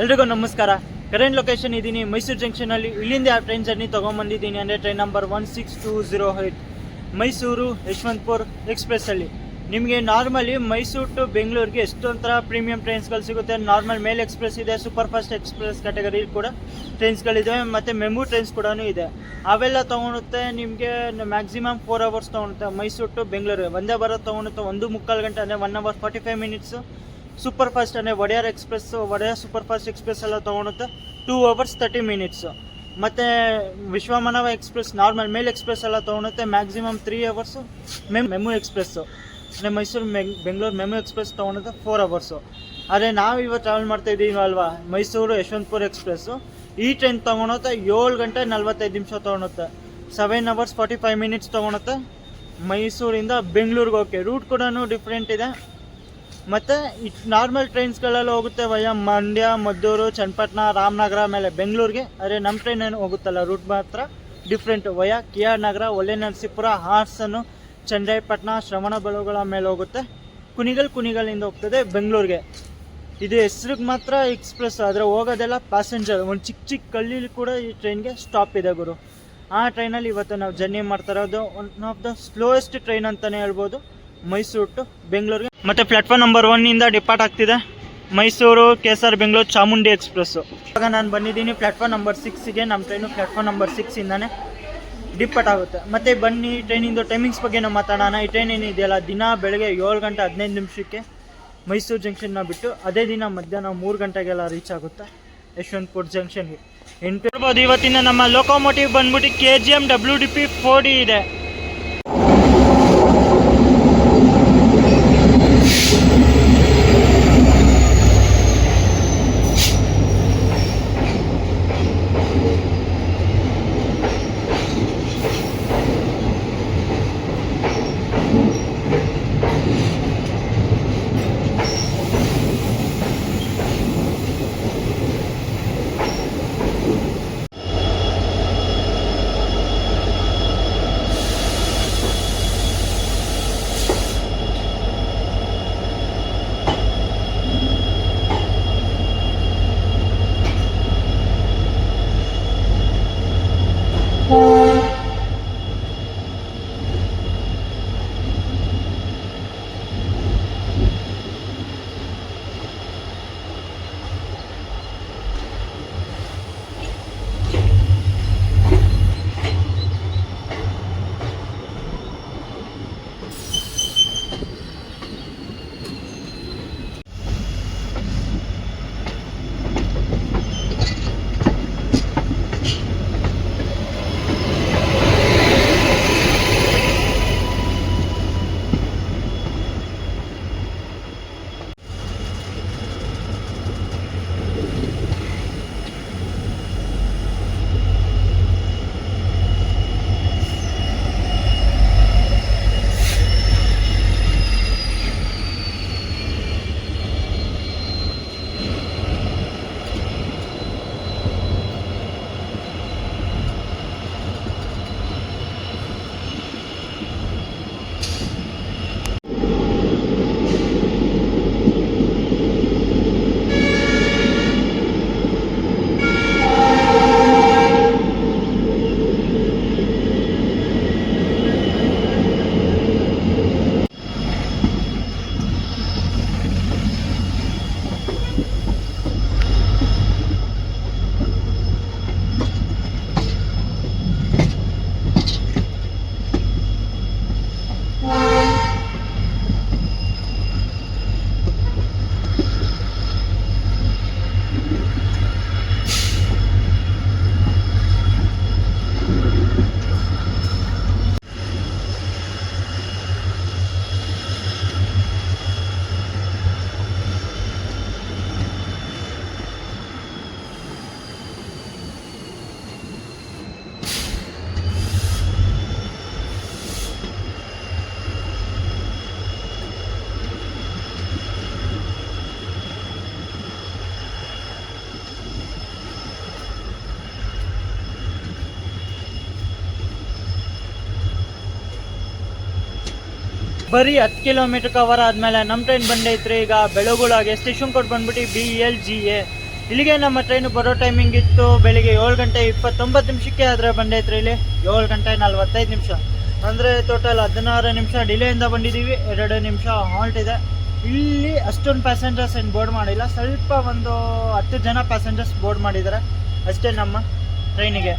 ಎಲ್ರಿಗೂ ನಮಸ್ಕಾರ. Current location ಇದ್ದೀನಿ ಮೈಸೂರು ಜಂಕ್ಷನಲ್ಲಿ. ಇಲ್ಲಿಂದ ಯಾವ ಟ್ರೈನ್ ಜರ್ನಿ ತೊಗೊಂಬಂದಿದ್ದೀನಿ ಅಂದರೆ ಟ್ರೈನ್ ನಂಬರ್ 16208 ಮೈಸೂರು ಯಶವಂತಪುರ ಎಕ್ಸ್ಪ್ರೆಸ್ಸಲ್ಲಿ. ನಿಮಗೆ ನಾರ್ಮಲಿ ಮೈಸೂರು ಟು ಬೆಂಗಳೂರಿಗೆ ಎಷ್ಟೊಂಥರ ಪ್ರೀಮಿಯಂ ಟ್ರೈನ್ಸ್ಗಳು ಸಿಗುತ್ತೆ. ನಾರ್ಮಲ್ ಮೇಲ್ ಎಕ್ಸ್ಪ್ರೆಸ್ ಇದೆ, ಸೂಪರ್ ಫಾಸ್ಟ್ ಎಕ್ಸ್ಪ್ರೆಸ್ ಕ್ಯಾಟಗರಿ ಕೂಡ ಟ್ರೈನ್ಸ್ಗಳಿದೆ, ಮತ್ತು ಮೆಮು ಟ್ರೈನ್ಸ್ ಕೂಡ ಇದೆ. ಅವೆಲ್ಲ ತೊಗೊಳುತ್ತೆ ನಿಮಗೆ ಮ್ಯಾಕ್ಸಿಮಮ್ 4 ಅವರ್ಸ್ ತೊಗೊಳುತ್ತೆ. ಮೈಸೂರು ಟು ಬೆಂಗಳೂರು ವಂದೇ ಭಾರತ್ ತೊಗೊಳುತ್ತೆ 1.25 ಗಂಟೆ ಅಂದರೆ 1 hour 45 minutes. ಸೂಪರ್ ಫಾಸ್ಟ್ ಅಂದರೆ ಒಡೆಯರ್ ಸೂಪರ್ ಫಾಸ್ಟ್ ಎಕ್ಸ್ಪ್ರೆಸ್ ಎಲ್ಲ ತೊಗೊಳುತ್ತೆ 2 hours 30 minutes. ಮತ್ತು Vishwamanava express normal mail express ಎಲ್ಲ ತೊಗೊಳುತ್ತೆ ಮ್ಯಾಕ್ಸಿಮಮ್ 3 hours. ಮೆಮು ಎಕ್ಸ್ಪ್ರೆಸ್ಸು ಅಂದರೆ ಮೈಸೂರು ಬೆಂಗಳೂರು ಮೆಮು ಎಕ್ಸ್ಪ್ರೆಸ್ ತೊಗೊಳುತ್ತೆ 4 hours. ಆದರೆ ನಾವು ಇವತ್ತು ಟ್ರಾವೆಲ್ ಮಾಡ್ತಾ ಇದ್ದೀವಿ ಅಲ್ವಾ, ಮೈಸೂರು ಯಶವಂತಪುರ ಎಕ್ಸ್ಪ್ರೆಸ್ಸು. ಈ ಟ್ರೈನ್ ತೊಗೊಳುತ್ತೆ 7 ಗಂಟೆ 45 ನಿಮಿಷ ತೊಗೊಳುತ್ತೆ, 7 hours 45 minutes ತೊಗೊಳುತ್ತೆ ಮೈಸೂರಿಂದ ಬೆಂಗಳೂರಿಗೆ ಹೋಗೋಕ್ಕೆ. ರೂಟ್ ಕೂಡ ಡಿಫ್ರೆಂಟ್ ಇದೆ. ಮತ್ತು ನಾರ್ಮಲ್ ಟ್ರೈನ್ಸ್ಗಳೆಲ್ಲ ಹೋಗುತ್ತೆ ವಯ ಮಂಡ್ಯ, ಮದ್ದೂರು, ಚನ್ನಪಟ್ಟಣ, ರಾಮನಗರ ಮೇಲೆ ಬೆಂಗಳೂರಿಗೆ. ಆದರೆ ನಮ್ಮ ಟ್ರೈನ್ ಏನು ಹೋಗುತ್ತಲ್ಲ ರೂಟ್ ಮಾತ್ರ ಡಿಫ್ರೆಂಟ್. ವಯ ಕೆ ಆರ್ ನಗರ, ಹೊಳೆನರಸೀಪುರ, ಹಾಸನ, ಚನ್ನರಾಯಪಟ್ಟಣ, ಶ್ರವಣಬೆಳಗೊಳ ಮೇಲೆ ಹೋಗುತ್ತೆ. ಕುಣಿಗಲಿಂದ ಹೋಗ್ತದೆ ಬೆಂಗಳೂರಿಗೆ. ಇದು ಹೆಸ್ರಿಗೆ ಮಾತ್ರ ಎಕ್ಸ್ಪ್ರೆಸ್, ಆದರೆ ಹೋಗೋದೆಲ್ಲ ಪ್ಯಾಸೆಂಜರ್. ಒಂದು ಚಿಕ್ಕ ಕಳ್ಳೀಲಿ ಕೂಡ ಈ ಟ್ರೈನ್ಗೆ ಸ್ಟಾಪ್ ಇದೆ ಗುರು. ಆ ಟ್ರೈನಲ್ಲಿ ಇವತ್ತು ನಾವು ಜರ್ನಿ ಮಾಡ್ತಾ ಇರೋದು one of the slowest train ಅಂತಲೇ ಹೇಳ್ಬೋದು, ಮೈಸೂರು ಟು ಬೆಂಗಳೂರಿಗೆ. ಮತ್ತು ಪ್ಲಾಟ್ಫಾರ್ಮ್ ನಂಬರ್ 1 ಡಿಪಾರ್ಟ್ ಆಗ್ತಿದೆ ಮೈಸೂರು KSR ಬೆಂಗಳೂರು ಚಾಮುಂಡಿ ಎಕ್ಸ್ಪ್ರೆಸ್ಸು. ಇವಾಗ ನಾನು ಬಂದಿದ್ದೀನಿ ಪ್ಲಾಟ್ಫಾರ್ಮ್ ನಂಬರ್ 6ಗೆ. ನಮ್ಮ ಟ್ರೈನು ಪ್ಲಾಟ್ಫಾರ್ಮ್ ನಂಬರ್ 6ಇಂದನೇ ಡಿಪಾರ್ಟ್ ಆಗುತ್ತೆ. ಮತ್ತು ಬನ್ನಿ ಟ್ರೈನಿಂದು ಟೈಮಿಂಗ್ಸ್ ಬಗ್ಗೆ ನಾವು ಮಾತಾಡೋಣ. ಈ ಟ್ರೈನ್ ಏನಿದೆಯಲ್ಲ ದಿನ ಬೆಳಗ್ಗೆ 7 ಗಂಟೆ 15 ನಿಮಿಷಕ್ಕೆ ಮೈಸೂರು ಜಂಕ್ಷನ್ನ ಬಿಟ್ಟು ಅದೇ ದಿನ ಮಧ್ಯಾಹ್ನ 3 ಗಂಟೆಗೆಲ್ಲ ರೀಚ್ ಆಗುತ್ತೆ ಯಶವಂತಪುರ ಜಂಕ್ಷನ್ಗೆ. ಇರ್ಬೋದು. ಇವತ್ತಿನ ನಮ್ಮ ಲೋಕೋಮೋಟಿವ್ ಬಂದ್ಬಿಟ್ಟು KGM WDP 4D ಇದೆ. ಬರೀ 10 ಕಿಲೋಮೀಟರ್ ಕವರ್ ಆದಮೇಲೆ ನಮ್ಮ ಟ್ರೈನ್ ಬಂದೈತ್ರಿ ಈಗ ಬೆಳಗೊಳಗೆ. ಸ್ಟೇಷನ್ ಕೋಡ್ ಬಂದ್ಬಿಟ್ಟು BLGA. ಇಲ್ಲಿಗೆ ನಮ್ಮ ಟ್ರೈನ್ ಬರೋ ಟೈಮಿಂಗ್ ಇತ್ತು ಬೆಳಿಗ್ಗೆ 7:29 ಆದರೆ ಬಂದೈತ್ರಿ ಇಲ್ಲಿ 7:45 ಅಂದರೆ ಟೋಟಲ್ 16 ನಿಮಿಷ ಡಿಲೇಯಿಂದ ಬಂದಿದ್ದೀವಿ. 2 ನಿಮಿಷ ಹಾಲ್ಟ್ ಇದೆ. ಇಲ್ಲಿ ಅಷ್ಟೊಂದು ಪ್ಯಾಸೆಂಜರ್ಸ್ ಏನು ಬೋರ್ಡ್ ಮಾಡಿಲ್ಲ, ಸ್ವಲ್ಪ ಒಂದು 10 ಜನ ಪ್ಯಾಸೆಂಜರ್ಸ್ ಬೋರ್ಡ್ ಮಾಡಿದ್ದಾರೆ ಅಷ್ಟೇ ನಮ್ಮ ಟ್ರೈನಿಗೆ.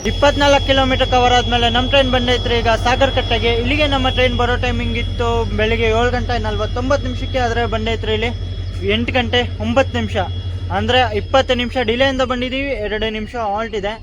24 ಕಿಲೋಮೀಟರ್ ಕವರ್ ಆದಮೇಲೆ ನಮ್ಮ ಟ್ರೈನ್ ಬಂದೈತ್ರಿ ಈಗ ಸಾಗರ್ ಕಟ್ಟೆಗೆ. ಇಲ್ಲಿಗೆ ನಮ್ಮ ಟ್ರೈನ್ ಬರೋ ಟೈಮಿಂಗ್ ಇತ್ತು ಬೆಳಿಗ್ಗೆ 7:49 ಆದರೆ ಬಂದೈತ್ರಿ ಇಲ್ಲಿ 8:09 ಅಂದರೆ 20 ನಿಮಿಷ ಡಿಲೇಯಿಂದ ಬಂದಿದ್ದೀವಿ. 2 ನಿಮಿಷ ಹಾಲ್ಟ್ ಇದೆ.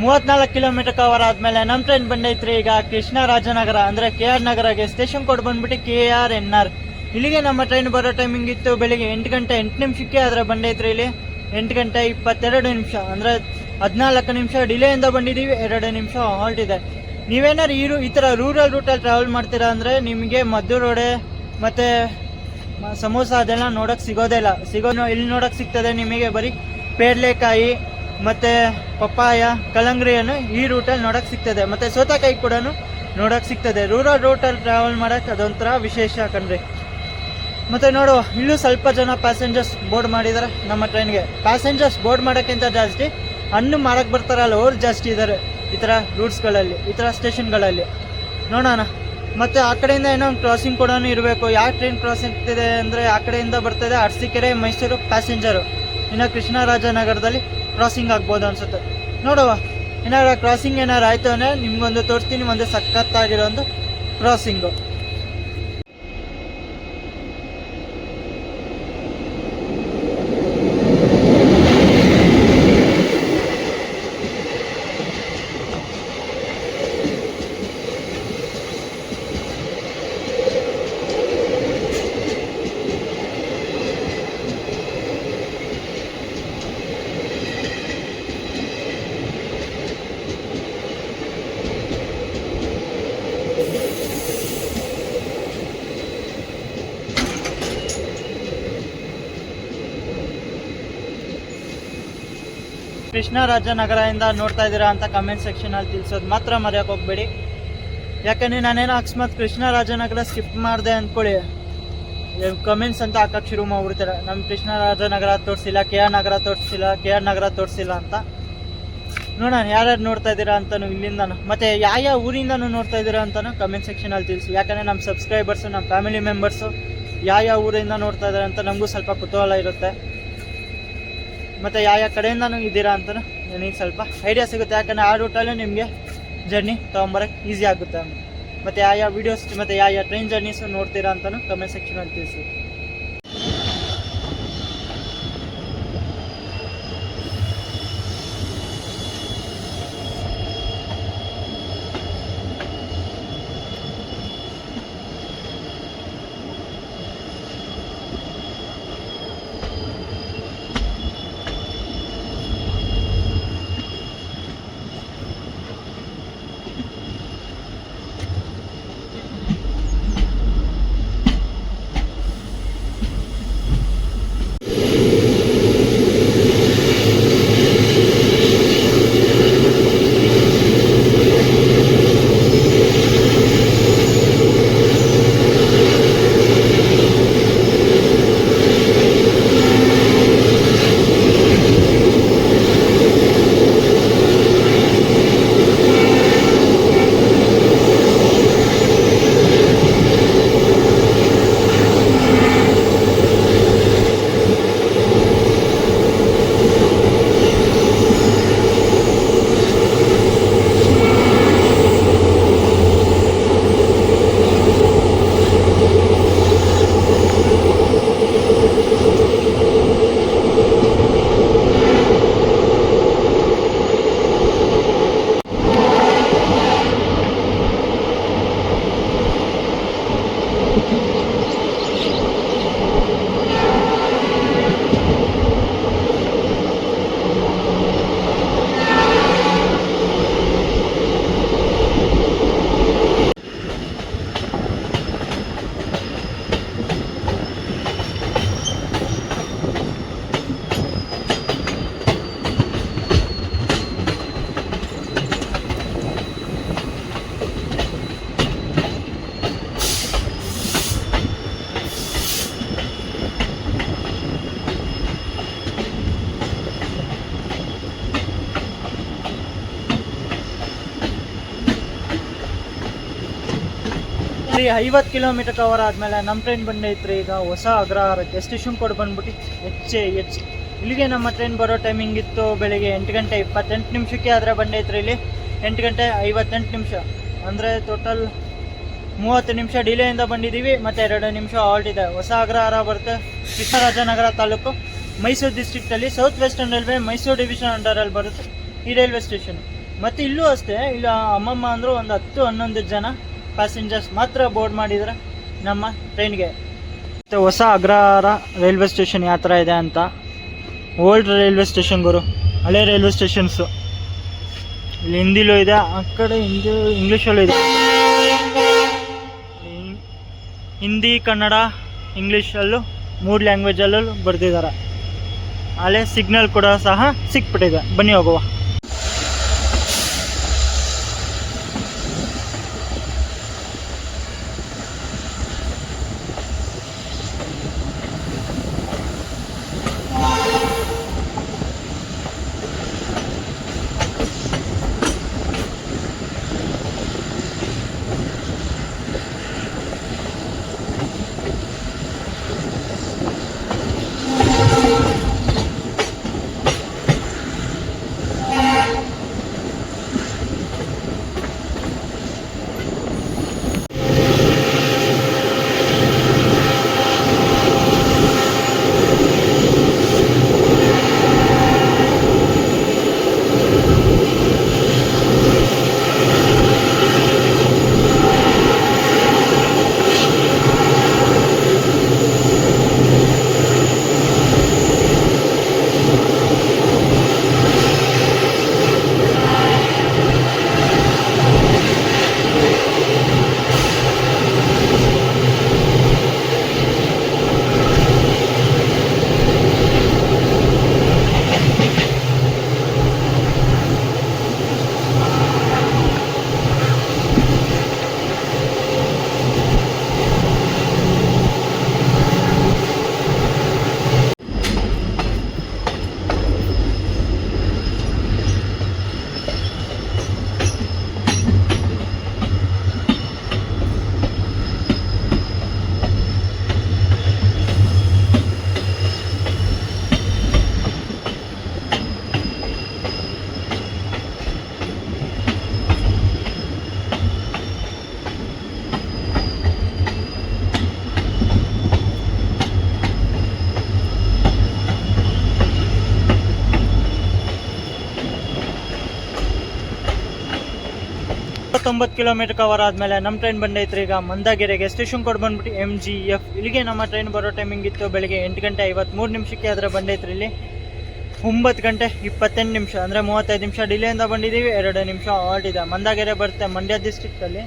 34 ಕಿಲೋಮೀಟರ್ ಕವರ್ ಆದಮೇಲೆ ನಮ್ಮ ಟ್ರೈನ್ ಬಂದೈತ್ರಿ ಈಗ ಕೃಷ್ಣರಾಜನಗರ ಅಂದರೆ KR ನಗರಗೆ. ಸ್ಟೇಷನ್ ಕೋಡ್ ಬಂದ್ಬಿಟ್ಟು KRNR. ಇಲ್ಲಿಗೆ ನಮ್ಮ ಟ್ರೈನ್ ಬರೋ ಟೈಮಿಂಗ್ ಇತ್ತು ಬೆಳಿಗ್ಗೆ 8 ಗಂಟೆ 8 ನಿಮಿಷಕ್ಕೆ. ಆದರೆ ಬಂದೈತ್ರಿ ಇಲ್ಲಿ 8 ಗಂಟೆ 22 ನಿಮಿಷ, ಅಂದರೆ 14 ನಿಮಿಷ ಡಿಲೇಯಿಂದ ಬಂದಿದ್ದೀವಿ. 2 ನಿಮಿಷ ಹಾಲ್ಟ್ ಇದೆ. ನೀವೇನಾದ್ರು ಈ ಥರ ರೂರಲ್ ರೂಟಲ್ಲಿ ಟ್ರಾವೆಲ್ ಮಾಡ್ತೀರಾ ಅಂದರೆ ನಿಮಗೆ ಮದ್ದೂರು ವಡೆ ಮತ್ತು ಸಮೋಸ ಅದೆಲ್ಲ ನೋಡೋಕ್ಕೆ ಸಿಗೋದೇ ಇಲ್ಲ. ಇಲ್ಲಿ ನೋಡೋಕ್ಕೆ ಸಿಗ್ತದೆ ನಿಮಗೆ ಬರೀ ಪೇರ್ಲೆಕಾಯಿ ಮತ್ತು ಪಪ್ಪಾಯ, ಕಲ್ಲಂಗರಿಯನ್ನು ಈ ರೂಟಲ್ಲಿ ನೋಡೋಕ್ಕೆ ಸಿಗ್ತದೆ. ಮತ್ತು ಸೌತೆಕಾಯಿ ಕೂಡ ನೋಡೋಕ್ಕೆ ಸಿಗ್ತದೆ. ರೂರಲ್ ರೂಟಲ್ಲಿ ಟ್ರಾವೆಲ್ ಮಾಡೋಕ್ಕೆ ಅದೊಂಥರ ವಿಶೇಷ ಕಣ್ರಿ. ಮತ್ತು ನೋಡು, ಇಲ್ಲೂ ಸ್ವಲ್ಪ ಜನ ಪ್ಯಾಸೆಂಜರ್ಸ್ ಬೋರ್ಡ್ ಮಾಡಿದ್ದಾರೆ ನಮ್ಮ ಟ್ರೈನ್ಗೆ. ಪ್ಯಾಸೆಂಜರ್ಸ್ ಬೋರ್ಡ್ ಮಾಡೋಕ್ಕಿಂತ ಜಾಸ್ತಿ ಅನ್ನು ಮಾಡೋಕ್ಕೆ ಬರ್ತಾರಲ್ಲ ಅವ್ರು ಜಾಸ್ತಿ ಇದ್ದಾರೆ ಈ ಥರ ರೂಟ್ಸ್ಗಳಲ್ಲಿ, ಈ ಥರ ಸ್ಟೇಷನ್ಗಳಲ್ಲಿ. ನೋಡೋಣ. ಮತ್ತು ಆ ಕಡೆಯಿಂದ ಏನೋ ಕ್ರಾಸಿಂಗ್ ಕೂಡ ಇರಬೇಕು. ಯಾವ ಟ್ರೈನ್ ಕ್ರಾಸ್ ಆಗ್ತಿದೆ ಅಂದರೆ ಆ ಕಡೆಯಿಂದ ಬರ್ತದೆ ಅರಸೀಕೆರೆ ಮೈಸೂರು ಪ್ಯಾಸೆಂಜರು. ಇನ್ನು ಕೃಷ್ಣರಾಜನಗರದಲ್ಲಿ ಕ್ರಾಸಿಂಗ್ ಆಗ್ಬೋದು ಅನಿಸುತ್ತೆ. ನೋಡುವ, ಏನಾರ ಕ್ರಾಸಿಂಗ್ ಏನಾರು ಆಯಿತು ಅಂದರೆ ನಿಮ್ಗೊಂದು ತೋರಿಸ್ತೀನಿ, ಒಂದು ಸಖತ್ತಾಗಿರೋ ಒಂದು ಕ್ರಾಸಿಂಗು. ಕೃಷ್ಣರಾಜನಗರದಿಂದ ನೋಡ್ತಾ ಇದ್ದೀರಾ ಅಂತ ಕಮೆಂಟ್ ಸೆಕ್ಷನಲ್ಲಿ ತಿಳಿಸೋದು ಮಾತ್ರ ಮರೆಯೋಕೆ ಹೋಗ್ಬೇಡಿ. ಯಾಕಂದರೆ ನಾನೇನೋ ಅಕಸ್ಮಾತ್ ಕೃಷ್ಣರಾಜನಗರ ಸ್ಕಿಪ್ ಮಾಡಿದೆ ಅಂದ್ಕೊಳ್ಳಿ, ಕಮೆಂಟ್ಸ್ ಅಂತ ಹಾಕಕ್ಕೆ ಶುರು ಮಾಡ್ಬಿಡ್ತಾರೆ. ನಮ್ಮ ಕೃಷ್ಣರಾಜನಗರ ತೋರಿಸಿಲ್ಲ, KR ನಗರ ತೋರಿಸಿಲ್ಲ, KR ನಗರ ತೋರಿಸಿಲ್ಲ ಅಂತ. ನೋಡೋಣ ಯಾರ್ಯಾರು ನೋಡ್ತಾ ಇದ್ದೀರಾ ಅಂತಲೂ ಇಲ್ಲಿಂದನೂ, ಮತ್ತು ಯಾವ ಊರಿಂದನೂ ನೋಡ್ತಾ ಇದ್ದೀರಾ ಅಂತಲೂ ಕಮೆಂಟ್ ಸೆಕ್ಷನಲ್ಲಿ ತಿಳಿಸಿ. ಯಾಕಂದರೆ ನಮ್ಮ ಸಬ್ಸ್ಕ್ರೈಬರ್ಸು, ನಮ್ಮ ಫ್ಯಾಮಿಲಿ ಮೆಂಬರ್ಸು ಯಾವ ಊರಿಂದ ನೋಡ್ತಾ ಇದ್ದಾರೆ ಅಂತ ನಮಗೂ ಸ್ವಲ್ಪ ಕುತೂಹಲ ಇರುತ್ತೆ. ಮತ್ತು ಯಾವ ಕಡೆಯಿಂದನೂ ಇದ್ದೀರಾ ಅಂತಲೂ ನನಗೆ ಸ್ವಲ್ಪ ಐಡಿಯಾ ಸಿಗುತ್ತೆ. ಯಾಕಂದರೆ ಆ ರೂಟಲ್ಲೂ ನಿಮಗೆ ಜರ್ನಿ ತೊಗೊಂಬರೋಕ್ಕೆ ಈಸಿ ಆಗುತ್ತೆ. ಮತ್ತು ಯಾವ ವೀಡಿಯೋಸ್ ಮತ್ತು ಯಾವ ಟ್ರೈನ್ ಜರ್ನೀಸು ನೋಡ್ತೀರಾ ಅಂತಲೂ ಕಮೆಂಟ್ ಸೆಕ್ಷನಲ್ಲಿ ತಿಳಿಸಿ. ಇಲ್ಲಿ 50 ಕಿಲೋಮೀಟರ್ ಕವರ್ ಆದಮೇಲೆ ನಮ್ಮ ಟ್ರೈನ್ ಬಂದೈತ್ರಿ ಈಗ ಹೊಸ ಅಗ್ರಹಾರಕ್ಕೆ. ಸ್ಟೇಷನ್ ಕೋಡ್ ಬಂದ್ಬಿಟ್ಟು HH. ಇಲ್ಲಿಗೆ ನಮ್ಮ ಟ್ರೈನ್ ಬರೋ ಟೈಮಿಂಗ್ ಇತ್ತು ಬೆಳಿಗ್ಗೆ 8 ಗಂಟೆ 28 ನಿಮಿಷಕ್ಕೆ. ಆದರೆ ಬಂದೈತ್ರಿ ಇಲ್ಲಿ 8 ಗಂಟೆ 58 ನಿಮಿಷ, ಅಂದರೆ ಟೋಟಲ್ 30 ನಿಮಿಷ ಡಿಲೇಯಿಂದ ಬಂದಿದ್ದೀವಿ. ಮತ್ತು 2 ನಿಮಿಷ ಹಾಲ್ಟ್ ಇದೆ. ಹೊಸ ಅಗ್ರಹಾರ ಬರುತ್ತೆ, ಕೃಷ್ಣರಾಜನಗರ ತಾಲೂಕು, ಮೈಸೂರು ಡಿಸ್ಟ್ರಿಕ್ಟಲ್ಲಿ. South western railway Mysuru division ಅಂಡರಲ್ಲಿ ಬರುತ್ತೆ ಈ ರೈಲ್ವೆ ಸ್ಟೇಷನ್. ಮತ್ತು ಇಲ್ಲೂ ಅಷ್ಟೇ, ಇಲ್ಲ ಅಮ್ಮಮ್ಮ ಅಂದರೂ ಒಂದು 10-11 ಜನ ಪ್ಯಾಸೆಂಜರ್ಸ್ ಮಾತ್ರ ಬೋರ್ಡ್ ಮಾಡಿದರೆ ನಮ್ಮ ಟ್ರೈನ್ಗೆ. ಮತ್ತು ಹೊಸ ಅಗ್ರಹಾರ ರೈಲ್ವೆ ಸ್ಟೇಷನ್ ಯಾವ ಥರ ಇದೆ ಅಂತ. ಓಲ್ಡ್ ರೈಲ್ವೆ ಸ್ಟೇಷನ್ ಗುರು, ಹಳೆ ರೈಲ್ವೆ ಸ್ಟೇಷನ್ಸು. ಇಲ್ಲಿ ಹಿಂದಿಲೂ ಇದೆ, ಆ ಕಡೆ ಇಂಗ್ಲೀಷಲ್ಲೂ ಇದೆ. ಹಿಂದಿ, ಕನ್ನಡ, ಇಂಗ್ಲೀಷಲ್ಲೂ 3 ಲ್ಯಾಂಗ್ವೇಜಲ್ಲೂ ಬರೆದಿದ್ದಾರೆ. ಅಲ್ಲೇ ಸಿಗ್ನಲ್ ಕೂಡ ಸಹ ಸಿಕ್ಬಿಟ್ಟಿದೆ. ಬನ್ನಿ ಹೋಗುವ. ಕಿಲೋಮೀಟರ್ ಕವರ್ ಆದಮೇಲೆ ನಮ್ಮ ಟ್ರೈನ್ ಬಂದೈತ್ರಿ ಈಗ ಮಂದಾಗೆರೆಗೆ. ಸ್ಟೇಷನ್ ಕೋಡ್ ಬಂದ್ಬಿಟ್ಟು MGF. ಇಲ್ಲಿಗೆ ನಮ್ಮ ಟ್ರೈನ್ ಬರೋ ಟೈಮಿಂಗ್ ಇತ್ತು ಬೆಳಿಗ್ಗೆ 8:53 ಆದರೆ ಬಂದೈತ್ರಿ ಇಲ್ಲಿ 9:28 ಅಂದರೆ 35 ನಿಮಿಷ ಡಿಲೇಯಿಂದ ಬಂದಿದ್ದೀವಿ. 2 ನಿಮಿಷ ಹಾಲ್ಟ್ ಇದೆ. ಮಂದಾಗೆರೆ ಬರುತ್ತೆ ಮಂಡ್ಯ ಡಿಸ್ಟ್ರಿಕ್ಟಲ್ಲಿ.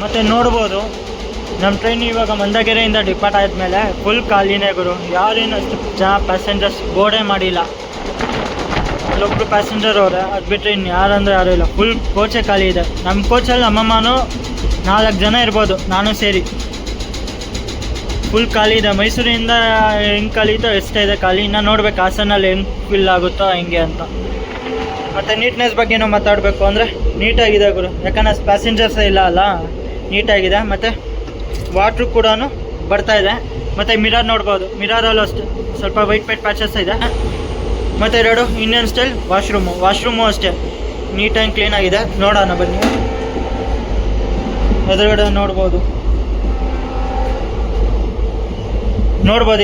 ಮತ್ತು ನೋಡ್ಬೋದು ನಮ್ಮ ಟ್ರೈನ್ ಇವಾಗ ಮಂದಗೆರೆಯಿಂದ ಡಿಪಾರ್ಟ್ ಆದಮೇಲೆ ಫುಲ್ ಖಾಲಿನೇ ಗುರು. ಯಾರೇನು ಅಷ್ಟು ಜನ ಪ್ಯಾಸೆಂಜರ್ಸ್ ಬೋರ್ಡೇ ಮಾಡಿಲ್ಲ. ಅಲ್ಲೊಬ್ಬರು ಪ್ಯಾಸೆಂಜರ್ ಅವರೇ, ಅದು ಬಿಟ್ಟರೆ ಇನ್ನು ಯಾರಂದರೆ ಯಾರೂ ಇಲ್ಲ. ಫುಲ್ ಕೋಚೇ ಖಾಲಿ ಇದೆ. ನಮ್ಮ ಕೋಚಲ್ಲಿ ನಮ್ಮಮ್ಮನೂ 4 ಜನ ಇರ್ಬೋದು, ನಾನು ಸೇರಿ. ಫುಲ್ ಖಾಲಿ ಇದೆ. ಮೈಸೂರಿಂದ ಹೆಂಗೆ ಖಾಲಿ ಇತ್ತೋ ಎಷ್ಟೇ ಇದೆ ಖಾಲಿ. ಇನ್ನು ನೋಡ್ಬೇಕು ಹಾಸನಲ್ಲಿ ಹೆಂಗೆ ಫಿಲ್ ಆಗುತ್ತೋ ಹೆಂಗೆ ಅಂತ. ಮತ್ತು ನೀಟ್ನೆಸ್ ಬಗ್ಗೆನೂ ಮಾತಾಡಬೇಕು ಅಂದರೆ ನೀಟಾಗಿದೆ ಗುರು. ಯಾಕಂದರೆ ಪ್ಯಾಸೆಂಜರ್ಸೇ ಇಲ್ಲ ಅಲ್ಲ, ನೀಟಾಗಿದೆ. ಮತ್ತು ವಾಟ್ರು ಕೂಡ ಬರ್ತಾಯಿದೆ. ಮತ್ತು ಮಿರರ್ ನೋಡ್ಬೋದು, ಮಿರರಲ್ಲೂ ಅಷ್ಟೇ ಸ್ವಲ್ಪ ವೈಟ್ ಪ್ಯಾಚಸ್ ಇದೆ. ಮತ್ತು 2 ಇಂಡಿಯನ್ ಸ್ಟೈಲ್ ವಾಶ್ರೂಮು ಅಷ್ಟೇ ನೀಟಾಗಿ ಕ್ಲೀನಾಗಿದೆ. ನೋಡೋಣ ಬನ್ನಿ. ಎದುರುಗಡೆ ನೋಡ್ಬೋದು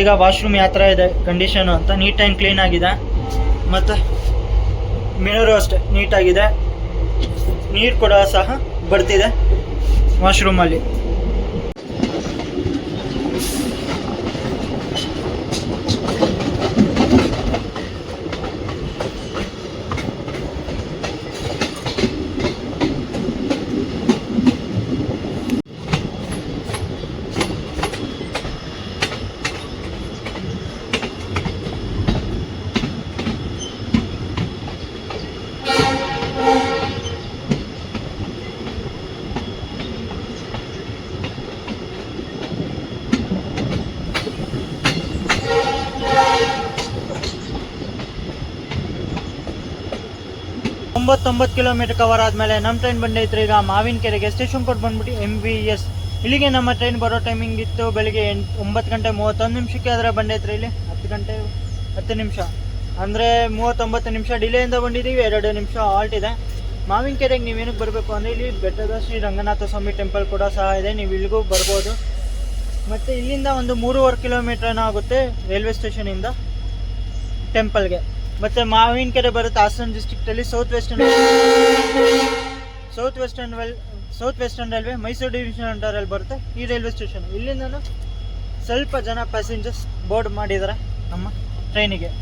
ಈಗ ವಾಶ್ರೂಮ್ ಯಾವ ಥರ ಇದೆ ಕಂಡೀಷನು ಅಂತ. ನೀಟಾಗಿ ಕ್ಲೀನಾಗಿದೆ. ಮತ್ತು ಮಿರರು ಅಷ್ಟೇ ನೀಟಾಗಿದೆ. ನೀರು ಕೂಡ ಸಹ ಬರ್ತಿದೆ ವಾಶ್ರೂಮಲ್ಲಿ. 99 ಕಿಲೋಮೀಟರ್ ಕವರ್ ಆದಮೇಲೆ ನಮ್ಮ ಟ್ರೈನ್ ಬಂದೈತ್ರಿ ಈಗ ಮಾವಿನಕೆರೆಗೆ. ಸ್ಟೇಷನ್ ಕೋಡ್ ಬಂದ್ಬಿಟ್ಟು MVS. ಇಲ್ಲಿಗೆ ನಮ್ಮ ಟ್ರೈನ್ ಬರೋ ಟೈಮಿಂಗ್ ಇತ್ತು ಬೆಳಿಗ್ಗೆ 9:31 ಆದರೆ ಬಂದೈತ್ರಿ ಇಲ್ಲಿ 10 ಗಂಟೆ 10 ನಿಮಿಷ ಅಂದರೆ 39 ನಿಮಿಷ ಡಿಲೇಯಿಂದ ಬಂದಿದ್ದೀವಿ. 2 ನಿಮಿಷ ಹಾಲ್ಟ್ ಇದೆ. ಮಾವಿನಕೆರೆಗೆ ನೀವೇನಕ್ಕೆ ಬರಬೇಕು ಅಂದರೆ ಇಲ್ಲಿ ಬೆಟ್ಟದ ಶ್ರೀ ರಂಗನಾಥ ಸ್ವಾಮಿ ಟೆಂಪಲ್ ಕೂಡ ಸಹ ಇದೆ, ನೀವು ಇಲ್ಲಿಗೂ ಬರ್ಬೋದು. ಮತ್ತು ಇಲ್ಲಿಂದ ಒಂದು 3.5 ಕಿಲೋಮೀಟರ್ ಆಗುತ್ತೆ ರೈಲ್ವೆ ಸ್ಟೇಷನಿಂದ ಟೆಂಪಲ್ಗೆ. ಮತ್ತು ಮಾವಿನಕೆರೆ ಬರುತ್ತೆ ಹಾಸನ ಡಿಸ್ಟ್ರಿಕ್ಟಲ್ಲಿ south western railway Mysuru division ಅಂಡರಲ್ಲಿ ಬರುತ್ತೆ ಈ ರೈಲ್ವೆ ಸ್ಟೇಷನ್. ಇಲ್ಲಿಂದ ಸ್ವಲ್ಪ ಜನ ಪ್ಯಾಸೆಂಜರ್ಸ್ ಬೋರ್ಡ್ ಮಾಡಿದ್ದಾರೆ ನಮ್ಮ ಟ್ರೈನಿಗೆ.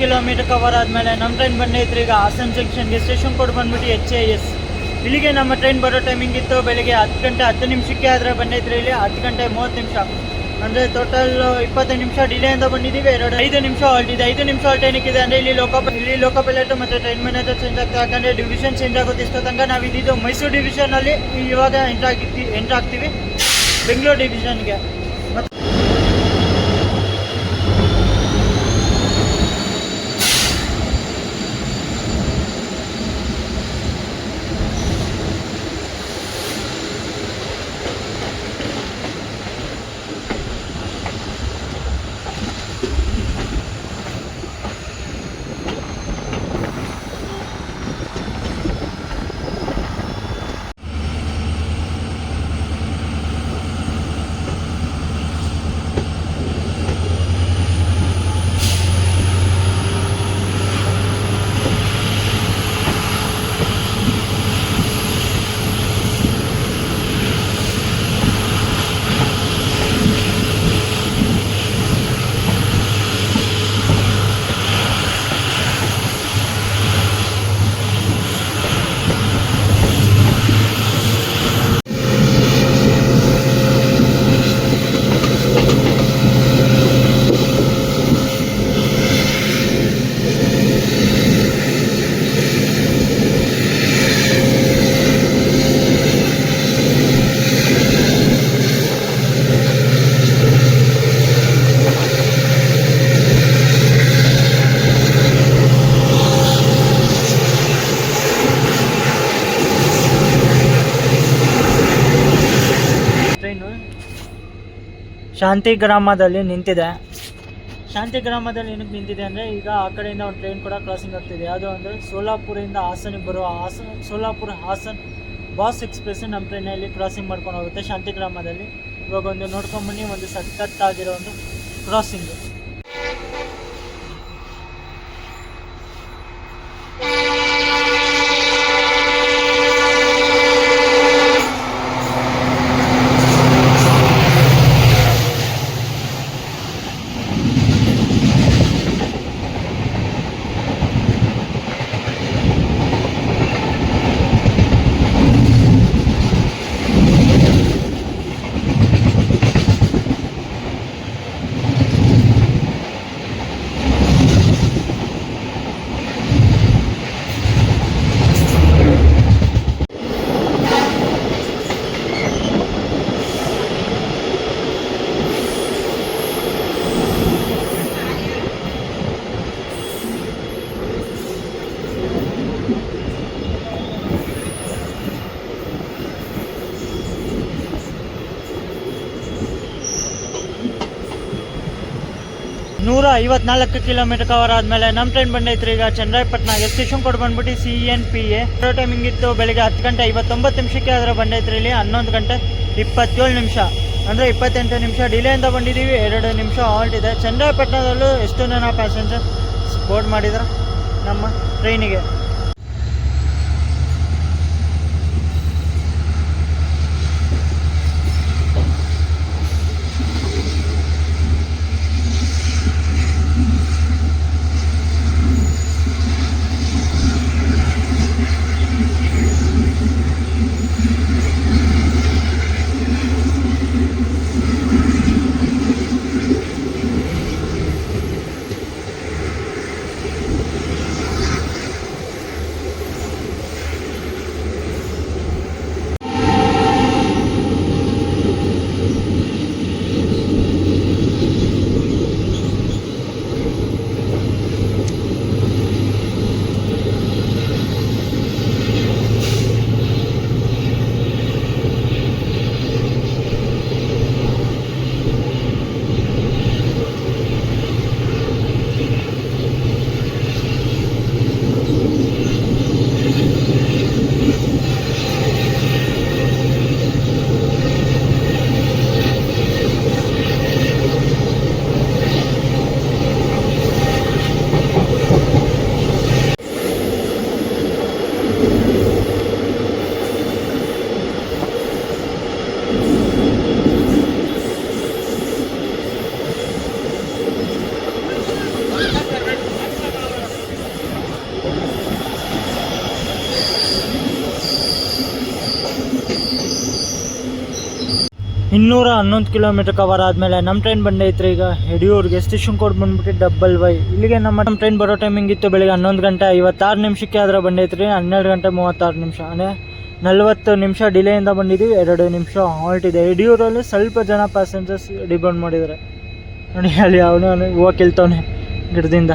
ಕಿಲೋಮೀಟರ್ ಕವರ್ ಆದಮೇಲೆ ನಮ್ಮ ಟ್ರೈನ್ ಬಂದೈತ್ರಿ ಈಗ ಹಾಸನ ಜಂಕ್ಷನ್ಗೆ. ಸ್ಟೇಷನ್ ಕೋಡ್ ಬಂದ್ಬಿಟ್ಟು HAS. ಇಲ್ಲಿಗೆ ನಮ್ಮ ಟ್ರೈನ್ ಬರೋ ಟೈಮಿಂಗ್ ಇತ್ತು ಬೆಳಿಗ್ಗೆ 10:10 ಆದರೆ ಬಂದೈತ್ರಿ ಇಲ್ಲಿ 10:30 ಅಂದರೆ ಟೋಟಲ್ 25 ನಿಮಿಷ ಡಿಲೇಯಿಂದ ಬಂದಿದ್ದೀವಿ. 5 ನಿಮಿಷ ಹಾಲ್ಟ್ ಇದೆ. 5 ನಿಮಿಷ ಹಾಲ್ಟ್ ಏನಕ್ಕಿದೆ ಅಂದರೆ ಇಲ್ಲಿ ಲೋಕೋ ಪೈಲಟ್ ಮತ್ತು ಟ್ರೈನ್ ಮ್ಯಾನೇಜರ್ ಚೇಂಜ್ ಆಗ್ತಾ ಯಾಕಂದರೆ ಡಿವಿಷನ್ ಚೇಂಜ್ ಆಗುತ್ತೆ. ಇಷ್ಟೋ ತನಕ ನಾವು ಇದ್ದಿದ್ದು ಮೈಸೂರು ಡಿವಿಷನಲ್ಲಿ ಇವಾಗ ಎಂಟ್ರ್ ಆಗ್ತೀವಿ ಬೆಂಗಳೂರು ಡಿವಿಷನ್ಗೆ. ಶಾಂತಿಗ್ರಾಮದಲ್ಲಿ ನಿಂತಿದೆ. ಶಾಂತಿಗ್ರಾಮದಲ್ಲಿ ಏನಕ್ಕೆ ನಿಂತಿದೆ ಅಂದರೆ ಈಗ ಆ ಕಡೆಯಿಂದ ಒಂದು ಟ್ರೈನ್ ಕೂಡ ಕ್ರಾಸಿಂಗ್ ಆಗ್ತಿದೆ. ಯಾವುದು ಅಂದರೆ ಸೋಲಾಪುರದಿಂದ ಹಾಸನಿಗೆ ಬರುವ ಸೋಲಾಪುರ ಹಾಸನ್ ಬಾಸ್ ಎಕ್ಸ್ಪ್ರೆಸ್ ನಮ್ಮ ಟ್ರೈನಲ್ಲಿ ಕ್ರಾಸಿಂಗ್ ಮಾಡ್ಕೊಂಡು ಹೋಗುತ್ತೆ ಶಾಂತಿಗ್ರಾಮದಲ್ಲಿ. ಇವಾಗ ಒಂದು ನೋಡ್ಕೊಂಬನ್ನಿ, ಒಂದು ಸಖತ್ತಾಗಿರೋ ಒಂದು ಕ್ರಾಸಿಂಗು. ನೂರ 54 ಕಿಲೋಮೀಟರ್ ಕವರ್ ಆದಮೇಲೆ ನಮ್ಮ ಟ್ರೈನ್ ಬಂದೈತ್ರಿ ಈಗ ಚನ್ನರಾಯಪಟ್ಟಣಗೆ. ಸ್ಟೇಷನ್ ಕೋಡ್ ಬಂದ್ಬಿಟ್ಟು CNPA. ಟೈಮಿಂಗ್ ಇತ್ತು ಬೆಳಿಗ್ಗೆ 10 ಗಂಟೆ 59 ನಿಮಿಷಕ್ಕೆ, ಆದರೆ ಬಂದೈತ್ರಿ ಇಲ್ಲಿ 11 ಗಂಟೆ 27 ನಿಮಿಷ, ಅಂದರೆ 28 ನಿಮಿಷ ಡಿಲೇಯಿಂದ ಬಂದಿದ್ದೀವಿ. 2 ನಿಮಿಷ ಹಾಲ್ಟ್ ಇದೆ. ಚನ್ನರಾಯಪಟ್ಟಣದಲ್ಲೂ ಎಷ್ಟು ಜನ ಪ್ಯಾಸೆಂಜರ್ಸ್ ಬೋರ್ಡ್ ಮಾಡಿದ್ರು ನಮ್ಮ ಟ್ರೈನಿಗೆ. ಇನ್ನೂರ 11 ಕಿಲೋಮೀಟರ್ ಕವರ್ ಆದಮೇಲೆ ನಮ್ಮ ಟ್ರೈನ್ ಬಂದೈತ್ರಿ ಈಗ ಯಡಿಯೂರಿಗೆ. ಸ್ಟೇಷನ್ ಕೋಡ್ ಬಂದ್ಬಿಟ್ಟು WY. ಇಲ್ಲಿಗೆ ನಮ್ಮ ಟ್ರೈನ್ ಬರೋ ಟೈಮಿಂಗ್ ಇತ್ತು ಬೆಳಿಗ್ಗೆ 11 ಗಂಟೆ 56 ನಿಮಿಷಕ್ಕೆ, ಆದರೆ ಬಂದೈತ್ರಿ 12 ಗಂಟೆ 36 ನಿಮಿಷ, ಅಂದರೆ 40 ನಿಮಿಷ ಡಿಲೇಯಿಂದ ಬಂದಿದ್ದೀವಿ. 2 ನಿಮಿಷ ಹಾಲ್ಟ್ ಇದೆ. ಯಡಿಯೂರಲ್ಲಿ ಸ್ವಲ್ಪ ಜನ ಪ್ಯಾಸೆಂಜರ್ಸ್ ಡಿಬೌಂಡ್ ಮಾಡಿದ್ದಾರೆ ನೋಡಿ. ಅಲ್ಲಿ ಅವನು ಹೂವು ಕೆಲ್ತವನೆ ಗಿಡದಿಂದ.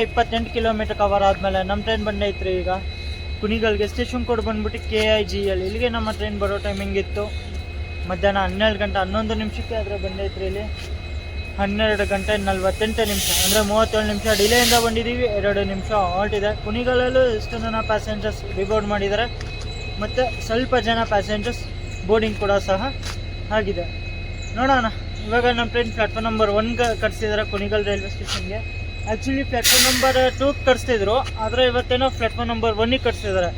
ಇಪ್ಪತ್ತೆಂಟು ಕಿಲೋಮೀಟರ್ ಕವರ್ ಆದಮೇಲೆ ನಮ್ಮ ಟ್ರೈನ್ ಬಂದೈತ್ರಿ ಈಗ ಕುಣಿಗಲ್ಗೆ. ಸ್ಟೇಷನ್ ಕೋಡ್ ಬಂದ್ಬಿಟ್ಟು KIGL. ಇಲ್ಲಿಗೆ ನಮ್ಮ ಟ್ರೈನ್ ಬರೋ ಟೈಮಿಂಗ್ ಇತ್ತು ಮಧ್ಯಾಹ್ನ 12 ಗಂಟೆ 11 ನಿಮಿಷಕ್ಕೆ, ಆದರೆ ಬಂದೈತ್ರಿ ಇಲ್ಲಿ 12 ಗಂಟೆ 48 ನಿಮಿಷ, ಅಂದರೆ 37 ನಿಮಿಷ ಡಿಲೇಯಿಂದ ಬಂದಿದ್ದೀವಿ. 2 ನಿಮಿಷ ಹಾಲ್ಟ್ ಇದೆ. ಕುಣಿಗಲಲ್ಲೂ ಎಷ್ಟು ಜನ ಪ್ಯಾಸೆಂಜರ್ಸ್ ರಿಬೋರ್ಡ್ ಮಾಡಿದ್ದಾರೆ, ಮತ್ತು ಸ್ವಲ್ಪ ಜನ ಪ್ಯಾಸೆಂಜರ್ಸ್ ಬೋರ್ಡಿಂಗ್ ಕೂಡ ಸಹ ಆಗಿದೆ. ನೋಡೋಣ. ಇವಾಗ ನಮ್ಮ ಟ್ರೈನ್ ಪ್ಲಾಟ್ಫಾರ್ಮ್ ನಂಬರ್ 1 ಕಟ್ಸಿದ್ದಾರೆ ಕುಣಿಗಲ್ ರೈಲ್ವೆ ಸ್ಟೇಷನ್ಗೆ. ಆ್ಯಕ್ಚುಲಿ ಪ್ಲಾಟ್ಫಾರ್ಮ್ ನಂಬರ್ 2 ಕಟ್ಸ್ತಿದ್ರು, ಆದರೆ ಇವತ್ತೇನೋ ಪ್ಲಾಟ್ಫಾರ್ಮ್ ನಂಬರ್ 1 ಕಟ್ಸಿದ್ದಾರೆ.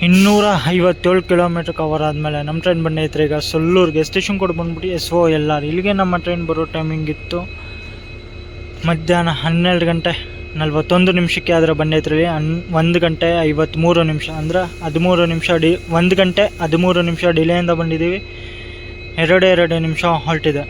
257 ಕಿಲೋಮೀಟ್ರ್ ಕವರ್ ಆದಮೇಲೆ ನಮ್ಮ ಟ್ರೈನ್ ಬಂದೈತ್ರಿ ಈಗ ಸೊಲ್ಲೂರಿಗೆ. ಸ್ಟೇಷನ್ ಕೋಡ್ ಬಂದ್ಬಿಟ್ಟು SOLR. ಇಲ್ಲಿಗೆ ನಮ್ಮ ಟ್ರೈನ್ ಬರೋ ಟೈಮಿಂಗ್ ಇತ್ತು ಮಧ್ಯಾಹ್ನ 12 ಗಂಟೆ 41 ನಿಮಿಷಕ್ಕೆ. ಆದರೆ ಬಂದೈತ್ರಿ 1 ಗಂಟೆ 53 ನಿಮಿಷ, ಅಂದ್ರೆ 13 ನಿಮಿಷ 1 ಗಂಟೆ 13 ನಿಮಿಷ ಡಿಲೇಯಿಂದ ಬಂದಿದ್ದೀವಿ. 2 ನಿಮಿಷ ಹೊರಟಿದೆ.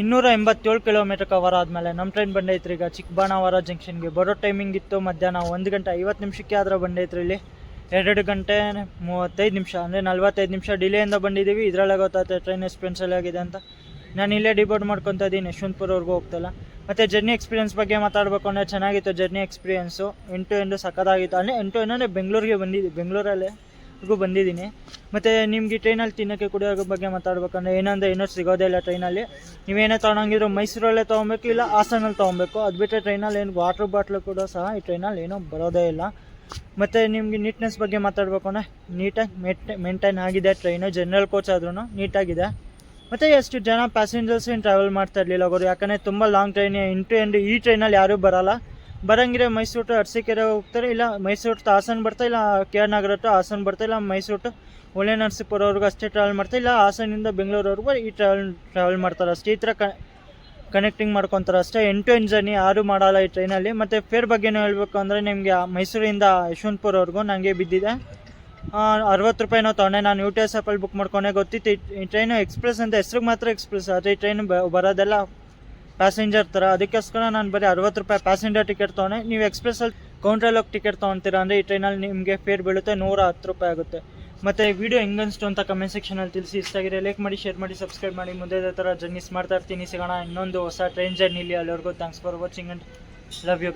ಇನ್ನೂರ 87 ಕಿಲೋಮೀಟರ್ ಕವರ್ ಆದಮೇಲೆ ನಮ್ಮ ಟ್ರೈನ್ ಬಂದೈತ್ರಿ ಈಗ ಚಿಕ್ಕಬಾಣಾವರ ಜಂಕ್ಷನ್ಗೆ. ಬರೋ ಟೈಮಿಂಗ್ ಇತ್ತು ಮಧ್ಯಾಹ್ನ 1 ಗಂಟೆ 50 ನಿಮಿಷಕ್ಕೆ. ಆದ್ರೆ ಬಂದೈತ್ರಿ ಇಲ್ಲಿ 2 ಗಂಟೆ 35 ನಿಮಿಷ, ಅಂದರೆ 45 ನಿಮಿಷ ಡಿಲೇಯಿಂದ ಬಂದಿದ್ದೀವಿ. ಇದರಲ್ಲೇ ಗೊತ್ತಾಗುತ್ತೆ ಟ್ರೈನ್ ಎಕ್ಸ್ಪೀರಿಯನ್ಸಲ್ಲಿ ಆಗಿದೆ ಅಂತ. ನಾನು ಇಲ್ಲೇ ಡಿಬೋರ್ಡ್ ಮಾಡ್ಕೊತಾ ಇದ್ದೀನಿ, ಯಶವಂತಪುರವರೆಗೂ ಹೋಗ್ತಾಯಿಲ್ಲ. ಮತ್ತು ಜರ್ನಿ ಎಕ್ಸ್ಪೀರಿಯನ್ಸ್ ಬಗ್ಗೆ ಮಾತಾಡಬೇಕು ಅಂದರೆ ಚೆನ್ನಾಗಿತ್ತು ಜರ್ನಿ ಎಕ್ಸ್ಪೀರಿಯನ್ಸು. ಎಂಟು ಸಕ್ಕತ್ತಾಗಿತ್ತು. ಅಂದರೆ ಅಂದರೆ ಬೆಂಗಳೂರಿಗೆ ಬೆಂಗಳೂರಲ್ಲೇ ಬಂದಿದ್ದೀನಿ. ಮತ್ತು ನಿಮಗೆ ಟ್ರೈನಲ್ಲಿ ತಿನ್ನೋಕ್ಕೆ ಕುಡಿಯೋದ್ರ ಬಗ್ಗೆ ಮಾತಾಡ್ಬೇಕಂದ್ರೆ ಏನೂ ಸಿಗೋದೇ ಇಲ್ಲ ಟ್ರೈನಲ್ಲಿ. ನೀವೇನೇ ತೊಗೊಳಂಗಿದ್ರು ಮೈಸೂರಲ್ಲೇ ತೊಗೊಬೇಕು, ಇಲ್ಲ ಹಾಸನಲ್ಲಿ ತೊಗೊಬೇಕು. ಅದು ಬಿಟ್ಟರೆ ಟ್ರೈನಲ್ಲಿ ಏನು ವಾಟ್ರ್ ಬಾಟ್ಲು ಕೂಡ ಸಹ ಈ ಟ್ರೈನಲ್ಲಿ ಏನೂ ಬರೋದೇ ಇಲ್ಲ. ಮತ್ತು ನಿಮಗೆ ನೀಟ್ನೆಸ್ ಬಗ್ಗೆ ಮಾತಾಡಬೇಕು ಅಂದರೆ ನೀಟಾಗಿ ಮೇಂಟೈನ್ ಆಗಿದೆ ಟ್ರೈನು. ಜನರಲ್ ಕೋಚ್ ಆದ್ರೂ ನೀಟಾಗಿದೆ. ಮತ್ತು ಎಷ್ಟು ಜನ ಪ್ಯಾಸೆಂಜರ್ಸ್ ಏನು ಟ್ರಾವೆಲ್ ಮಾಡ್ತಾ ಇರಲಿಲ್ಲ ಅವರು, ಯಾಕಂದರೆ ತುಂಬ ಲಾಂಗ್ ಟ್ರೈನ್ ಎಂಟು ಈ ಟ್ರೈನಲ್ಲಿ ಯಾರೂ ಬರೋಂಗಿದ್ರೆ ಮೈಸೂರು ಟು ಅರಸೀಕೆರೆ ಹೋಗ್ತಾರೆ, ಇಲ್ಲ ಮೈಸೂರು ಟು ಹಾಸನ ಬರ್ತಾ, ಇಲ್ಲ KR ನಗರ ಟು ಹಾಸನ ಬರ್ತಾ, ಇಲ್ಲ ಮೈಸೂರು ಟು ಒಳ್ಳೆ ನರಸೀಪುರವರೆಗೂ ಅಷ್ಟೇ ಟ್ರಾವೆಲ್ ಮಾಡ್ತಾರೆ, ಇಲ್ಲ ಹಾಸನಿಂದ ಬೆಂಗಳೂರವರೆಗೂ ಈ ಟ್ರಾವೆಲ್ ಮಾಡ್ತಾರೆ ಅಷ್ಟೇ. ಈ ಥರ ಕನೆಕ್ಟಿಂಗ್ ಮಾಡ್ಕೊತಾರೆ ಅಷ್ಟೇ. ಎಂಟು ಜರ್ನಿ ಯಾರೂ ಮಾಡಲ್ಲ ಈ ಟ್ರೈನಲ್ಲಿ. ಮತ್ತು ಫೇರ್ ಬಗ್ಗೆನೂ ಹೇಳಬೇಕು ಅಂದರೆ ನಿಮಗೆ ಮೈಸೂರಿಂದ ಯಶವಂತಪುರವರೆಗೂ ನನಗೆ ಬಿದ್ದಿದೆ 60 ರೂಪಾಯಿನೋ ತೊಗೊಂಡೆ. ನಾನು UTS ಆ್ಯಪಲ್ಲಿ ಬುಕ್ ಮಾಡ್ಕೊಂಡೆ. ಗೊತ್ತಿತ್ತು ಈ ಟ್ರೈನು ಎಕ್ಸ್ಪ್ರೆಸ್ ಅಂತ, ಹೆಸ್ರಿಗೆ ಮಾತ್ರ ಎಕ್ಸ್ಪ್ರೆಸ್, ಆದರೆ ಈ ಟ್ರೈನು ಬರೋದೆಲ್ಲ ಪ್ಯಾಸೆಂಜರ್ ಥರ. ಅದಕ್ಕೋಸ್ಕರ ನಾನು ಬರೀ 60 ರೂಪಾಯಿ ಪ್ಯಾಸೆಂಜರ್ ಟಿಕೆಟ್ ತೊಗೊಂಡೆ. ನೀವು ಎಕ್ಸ್ಪ್ರೆಸ್ಸಲ್ಲಿ ಕೌಂಟ್ರಲ್ಲಿ ಹೋಗಿ ಟಿಕೆಟ್ ತೊಗೊತೀರಾ ಅಂದರೆ ಈ ಟ್ರೈನಲ್ಲಿ ನಿಮಗೆ ಫೇರ್ ಬೀಳುತ್ತೆ 110 ರೂಪಾಯಿ ಆಗುತ್ತೆ. ಮತ್ತು ವಿಡಿಯೋ ಹೆಂಗನ್ನಿಸ್ತು ಅಂತ ಕಮೆಂಟ್ ಸೆಕ್ಷನಲ್ಲಿ ತಿಳಿಸಿ. ಇಷ್ಟ ಆಗಿರೋ ಲೈಕ್ ಮಾಡಿ, ಶೇರ್ ಮಾಡಿ, ಸಬ್ಸ್ಕ್ರೈಬ್ ಮಾಡಿ. ಮುಂದೆ ಇದೇ ಥರ ಜರ್ನೀಸ್ ಮಾಡ್ತಾ ಇರ್ತೀನಿ. ಸಿಗೋಣ ಇನ್ನೊಂದು ಹೊಸ ಟ್ರೈನ್ ಜರ್ನಿಲಿ. ಅಲ್ಲಿವರೆಗೂ thanks for watching and love you.